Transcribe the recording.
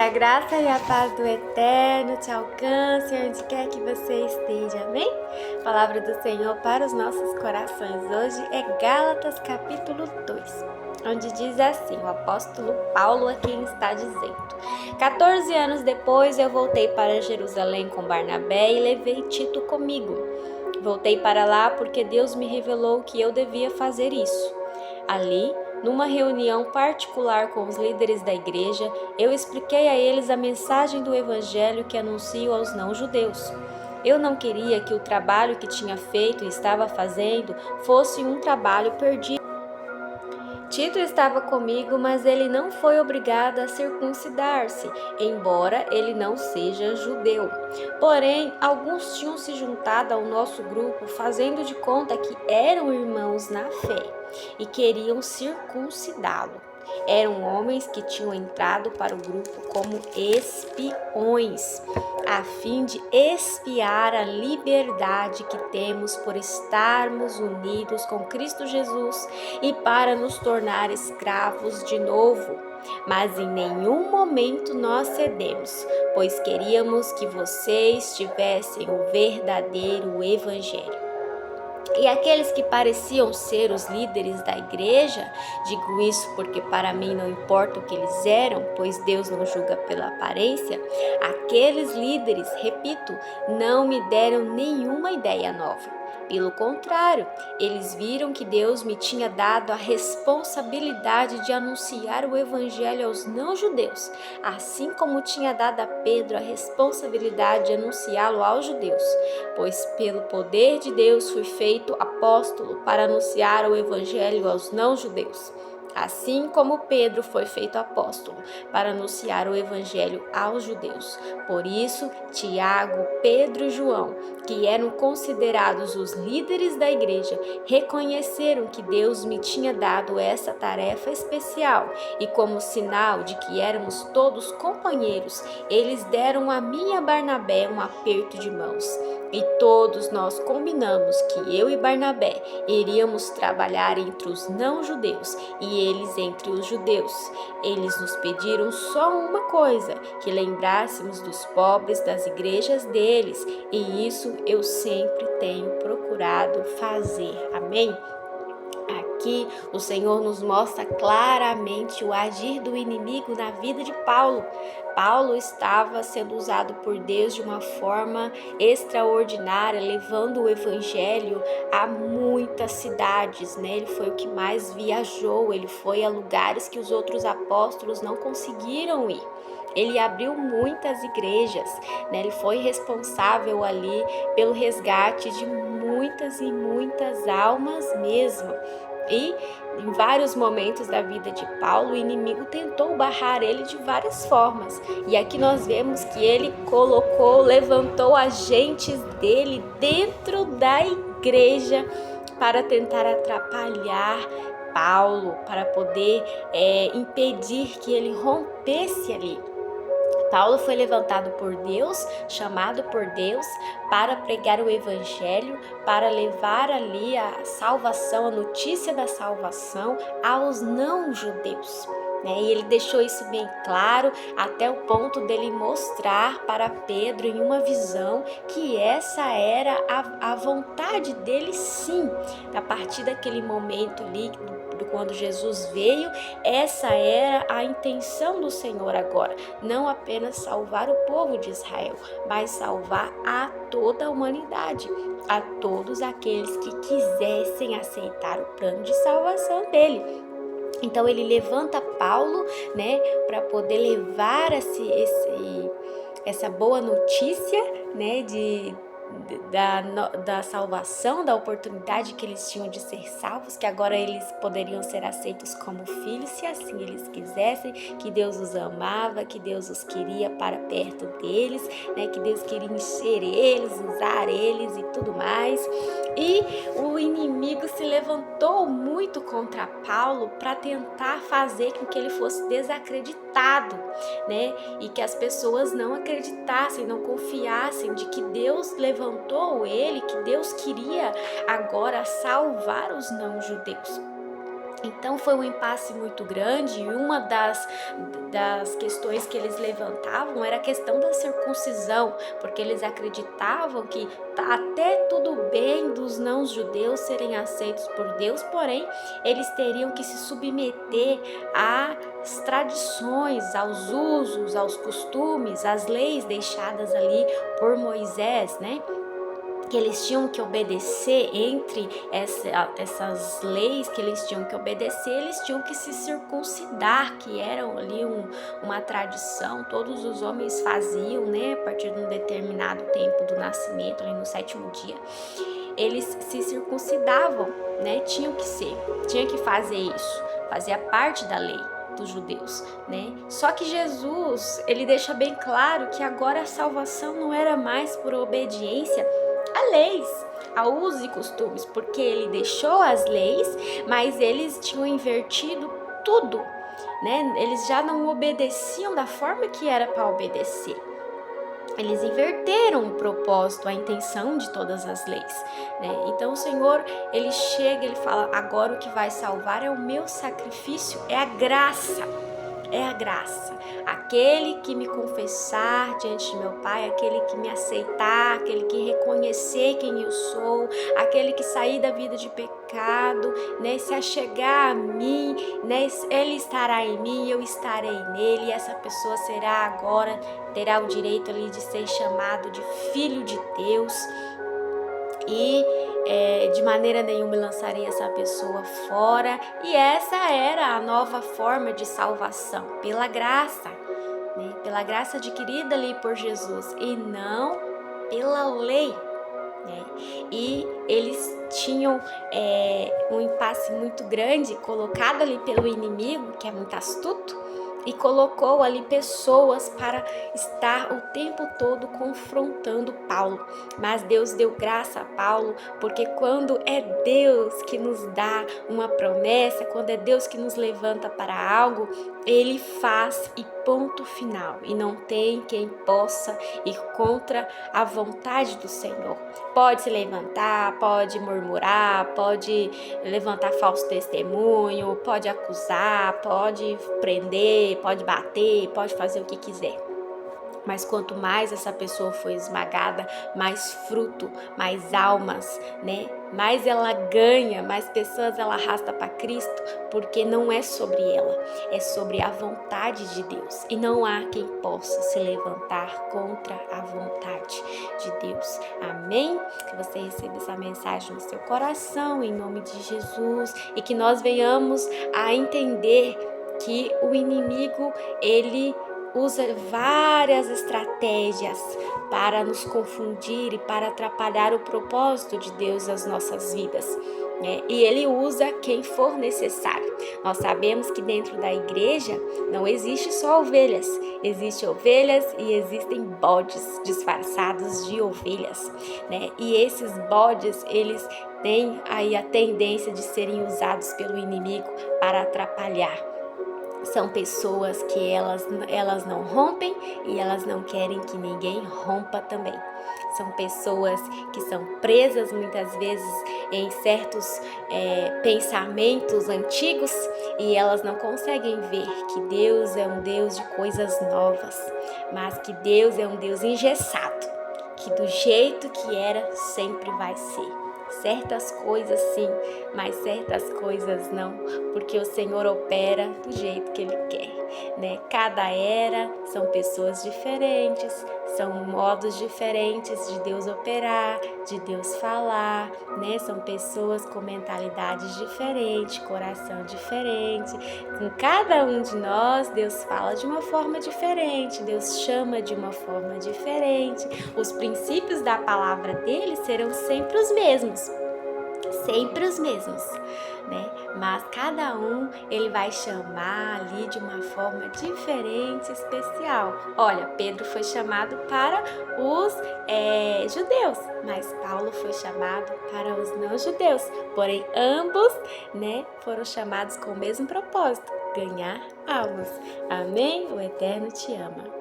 A graça e a paz do Eterno te alcance onde quer que você esteja, amém? A palavra do Senhor para os nossos corações hoje é Gálatas capítulo 2, onde diz assim, o apóstolo Paulo é quem está dizendo: 14 anos depois eu voltei para Jerusalém com Barnabé e levei Tito comigo. Voltei para lá porque Deus me revelou que eu devia fazer isso. Ali, numa reunião particular com os líderes da igreja, eu expliquei a eles a mensagem do evangelho que anuncio aos não-judeus. Eu não queria que o trabalho que tinha feito e estava fazendo fosse um trabalho perdido. Tito estava comigo, mas ele não foi obrigado a circuncidar-se, embora ele não seja judeu. Porém, alguns tinham se juntado ao nosso grupo, fazendo de conta que eram irmãos na fé e queriam circuncidá-lo. Eram homens que tinham entrado para o grupo como espiões, a fim de espiar a liberdade que temos por estarmos unidos com Cristo Jesus e para nos tornar escravos de novo. Mas em nenhum momento nós cedemos, pois queríamos que vocês tivessem o verdadeiro evangelho. E aqueles que pareciam ser os líderes da igreja, digo isso porque para mim não importa o que eles eram, pois Deus não julga pela aparência, aqueles líderes, repito, não me deram nenhuma ideia nova. Pelo contrário, eles viram que Deus me tinha dado a responsabilidade de anunciar o evangelho aos não-judeus, assim como tinha dado a Pedro a responsabilidade de anunciá-lo aos judeus, pois pelo poder de Deus fui feito apóstolo para anunciar o evangelho aos não-judeus. Assim como Pedro foi feito apóstolo para anunciar o evangelho aos judeus. Por isso, Tiago, Pedro e João, que eram considerados os líderes da igreja, reconheceram que Deus me tinha dado essa tarefa especial e como sinal de que éramos todos companheiros, eles deram a mim e a Barnabé um aperto de mãos. E todos nós combinamos que eu e Barnabé iríamos trabalhar entre os não-judeus e eles entre os judeus. Eles nos pediram só uma coisa, que lembrássemos dos pobres das igrejas deles, e isso eu sempre tenho procurado fazer. Amém? Aqui o Senhor nos mostra claramente o agir do inimigo na vida de Paulo. Paulo estava sendo usado por Deus de uma forma extraordinária, levando o evangelho a muitas cidades, né? Ele foi o que mais viajou, ele foi a lugares que os outros apóstolos não conseguiram ir. Ele abriu muitas igrejas, né? Ele foi responsável ali pelo resgate de muitas e muitas almas mesmo. E em vários momentos da vida de Paulo, o inimigo tentou barrar ele de várias formas. E aqui nós vemos que ele levantou agentes dele dentro da igreja para tentar atrapalhar Paulo, para poder impedir que ele rompesse ali. Paulo foi levantado por Deus, chamado por Deus para pregar o evangelho, para levar ali a salvação, a notícia da salvação aos não-judeus. E ele deixou isso bem claro até o ponto dele mostrar para Pedro em uma visão que essa era a vontade dele, sim. A partir daquele momento ali, quando Jesus veio, essa era a intenção do Senhor agora, não apenas salvar o povo de Israel, mas salvar a toda a humanidade, a todos aqueles que quisessem aceitar o plano de salvação dele. Então ele levanta Paulo, né, para poder levar essa boa notícia, né, da salvação, da oportunidade que eles tinham de ser salvos, que agora eles poderiam ser aceitos como filhos, se assim eles quisessem, que Deus os amava, que Deus os queria para perto deles, né, que Deus queria encher eles, usar eles e tudo mais. E o inimigo se levantou muito contra Paulo para tentar fazer com que ele fosse desacreditado, né, e que as pessoas não acreditassem, não confiassem de que Deus levantou ele, que Deus queria agora salvar os não-judeus. Então foi um impasse muito grande, e uma das questões que eles levantavam era a questão da circuncisão, porque eles acreditavam que até tudo bem dos não-judeus serem aceitos por Deus, porém eles teriam que se submeter às tradições, aos usos, aos costumes, às leis deixadas ali por Moisés, né? Que eles tinham que obedecer. Entre essas leis que eles tinham que obedecer, eles tinham que se circuncidar, que era ali uma tradição, todos os homens faziam, né, a partir de um determinado tempo do nascimento, ali no 7º dia, eles se circuncidavam, né, tinha que fazer isso, fazia parte da lei dos judeus, né? Só que Jesus, ele deixa bem claro que agora a salvação não era mais por obediência a leis, a usos e costumes, porque ele deixou as leis, mas eles tinham invertido tudo, né? Eles já não obedeciam da forma que era para obedecer. Eles inverteram o propósito, a intenção de todas as leis, né? Então o Senhor, ele chega, ele fala: agora o que vai salvar é o meu sacrifício, é a graça. É a graça. Aquele que me confessar diante de meu Pai, aquele que me aceitar, aquele que reconhecer quem eu sou, aquele que sair da vida de pecado, né, se achegar a mim, né, ele estará em mim, eu estarei nele, e essa pessoa terá o direito ali de ser chamado de filho de Deus. E de maneira nenhuma lançarei essa pessoa fora. E essa era a nova forma de salvação, pela graça, né? Pela graça adquirida ali por Jesus, e não pela lei, né? E eles tinham um impasse muito grande colocado ali pelo inimigo, que é muito astuto, e colocou ali pessoas para estar o tempo todo confrontando Paulo. Mas Deus deu graça a Paulo, porque quando é Deus que nos dá uma promessa, quando é Deus que nos levanta para algo, ele faz, e ponto final. E não tem quem possa ir contra a vontade do Senhor. Pode se levantar, pode murmurar, pode levantar falso testemunho, pode acusar, pode prender, pode bater, pode fazer o que quiser. Mas quanto mais essa pessoa foi esmagada, mais fruto, mais almas, né? Mais ela ganha, mais pessoas ela arrasta para Cristo, porque não é sobre ela, é sobre a vontade de Deus. E não há quem possa se levantar contra a vontade de Deus. Amém? Que você receba essa mensagem no seu coração, em nome de Jesus, e que nós venhamos a entender que o inimigo, ele usa várias estratégias para nos confundir e para atrapalhar o propósito de Deus nas nossas vidas, né? E ele usa quem for necessário. Nós sabemos que dentro da igreja não existe só ovelhas, existem ovelhas e existem bodes disfarçados de ovelhas, né? E esses bodes, eles têm aí a tendência de serem usados pelo inimigo para atrapalhar. São pessoas que elas não rompem e elas não querem que ninguém rompa também. São pessoas que são presas muitas vezes em certos pensamentos antigos, e elas não conseguem ver que Deus é um Deus de coisas novas, mas que Deus é um Deus engessado, que do jeito que era sempre vai ser. Certas coisas sim, mas certas coisas não, porque o Senhor opera do jeito que Ele quer, né? Cada era são pessoas diferentes, são modos diferentes de Deus operar, de Deus falar, né? São pessoas com mentalidades diferentes, coração diferente. Com cada um de nós, Deus fala de uma forma diferente, Deus chama de uma forma diferente. Os princípios da palavra dele serão sempre os mesmos. Sempre os mesmos, né? Mas cada um ele vai chamar ali de uma forma diferente, especial. Olha, Pedro foi chamado para os judeus, mas Paulo foi chamado para os não judeus. Porém, ambos, né, foram chamados com o mesmo propósito: ganhar almas. Amém? O Eterno te ama.